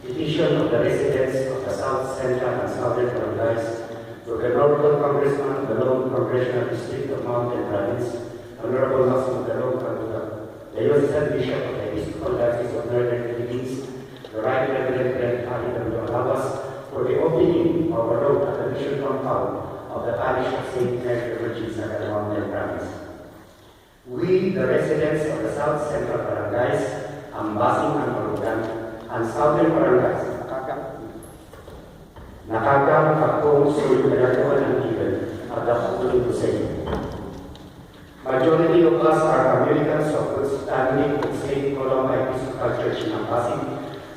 Petition of the residents of the South Central and Southern Barangays to the Honorable Congressman of the Lone Congressional District of Mountain Province, Honorable Massimo Galong Kaluga, the Assistant Bishop of the Episcopal Diocese of Northern Philippines, the Right Reverend Brent Ali W. Alabas, for the opening of a road at the mission compound of the parish of St. Mary the Virgin Sagada Mountain Province. We, the residents of the South Central Barangays, Ambasing and Marugan, and Southern Barangays, Nakagang, Kakong, Suyo, Kalagawan, and Gigan, at the following to say. Majority of us are Americans of good standing with St. Columba Episcopal Church in Ambasing,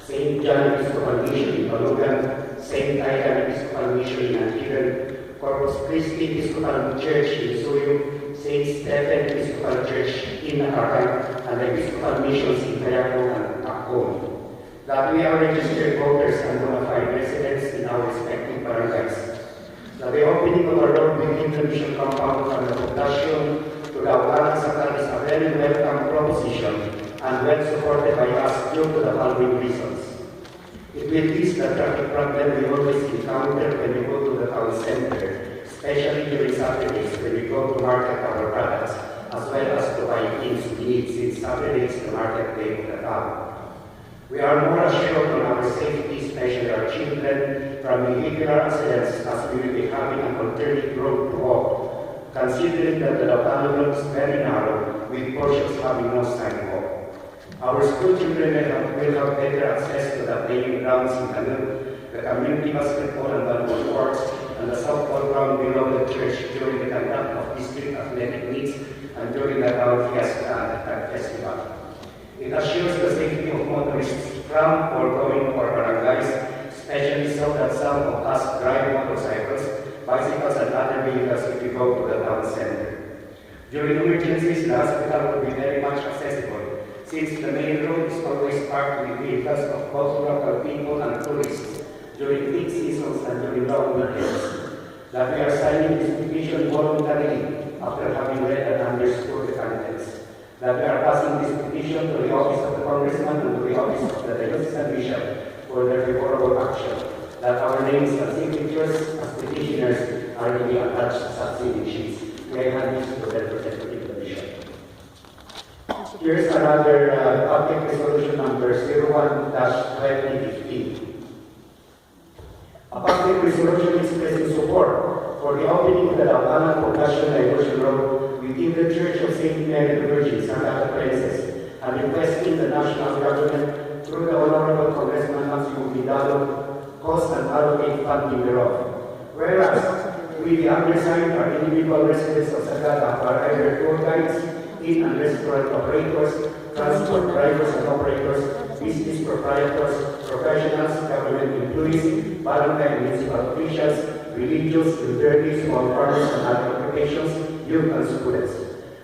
St. John Episcopal Mission in Balugan, St. Aidan Episcopal Mission in Antigan, Corpus Christi Episcopal Church in Suyo, St. Stephen Episcopal Church in Nakagang, and the Episcopal Missions in Kayago and Akon. That we are registered voters and bona fide residents in our respective barangays. That the opening of a road between the mission compound from the Poblacion to the Augalan Sakal is a very welcome proposition and well supported by us due to the following reasons. It will ease the traffic problem we always encounter when we go to the town center, especially during Saturdays when we go to market our products, as well as to buy things we need since Saturday is the market day of the town. We are more assured on our safety, especially our children, from vehicular accidents as we will be having an alternate road to walk, considering that the Laucano road is very narrow, with portions having no sidewalk. Our school children will have better access to the playing grounds in Canul, the community basketball and volleyball courts, and the softball ground below the church during the conduct of district athletic meets and during the town fiesta and the tag festival. It assures the safety of motorists from or going to our barangays, especially so that some of us drive motorcycles, bicycles, and other vehicles if we go to the town center. During emergencies, the hospital will be very much accessible, since the main road is always packed with vehicles of both local people and tourists during peak seasons and during long weekends. That we are signing this petition voluntarily after having read and understood the contents. That we are passing this petition to the office of the Congressman and to the office of the Diocesan Bishop for their favorable action. That our names and signatures as petitioners are to be attached to succeeding sheets. May I hand this to the representative of the Bishop. Here is another public resolution number 01-2015. A public resolution expressing support for the opening of the Laucano Poblacion Diversion Road within the Church of St. Mary the Virgin Sagada Princess, and requesting the national government through the Honorable Congressman Massimo Vidal cause and allocate funding thereof. Whereas we the undersigned are individual residents of Sagada are either tour guides, inn and restaurant operators, transport drivers and operators, business proprietors, professionals, government employees, barangay and municipal officials, religious, elderly, small farmers and other occupations, youth and students.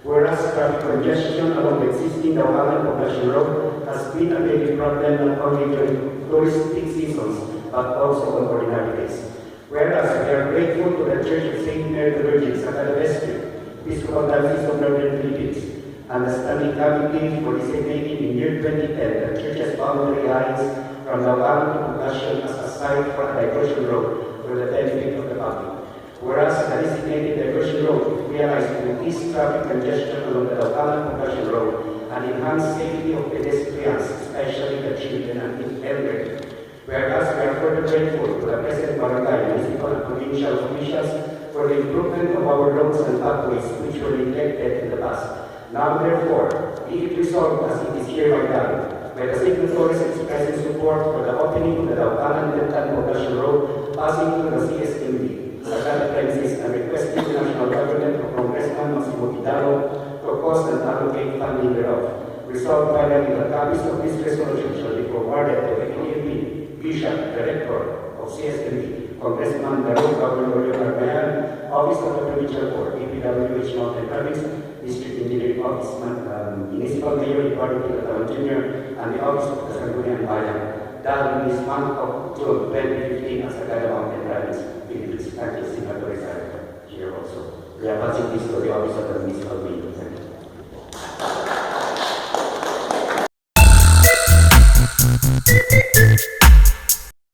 Whereas traffic congestion along the existing Laucano Poblacion Road has been a daily problem not only during touristic seasons but also on ordinary days. Whereas we are grateful to the Church of St. Mary the Virgin Sagada Vestry, Episcopal Diocese of Northern Philippines, and the Standing Committee for designating in year 2010 the Church's boundary lines from Laucano to Poblacion as a site for a diversion road for the benefit of the public. Whereas the designated diversion road is realized to ease traffic congestion along the Laucano Poblacion Road and enhance safety of pedestrians, especially the children and the elderly. Whereas we are further grateful to the present barangay, municipal and provincial officials for the improvement of our roads and pathways which were neglected in the past. Now therefore, be it resolved as it is hereby done, by the signatories expressing support for the opening of the Laucano Poblacion Road passing through the CSMB, Sagada Princess, and requesting the national government of Congressman Massimo Vidal to cause and allocate funding thereof. Resolved finally that copies of this resolution shall be forwarded to the ELP, Bishop, Director of CSMB, Congressman Darul Governor Leonard, Office of the Provincial Court, APWH Mountain Province, District Engineering Office, Municipal Mayor Eduardo Kilatawan Jr., and the Office of the Sangguniang Bayan, done in this month of June 2015 as Sagada Mountain Province. Philippines. Thank you, signatories are here also. We are passing this to the Office of the Municipal Mayor.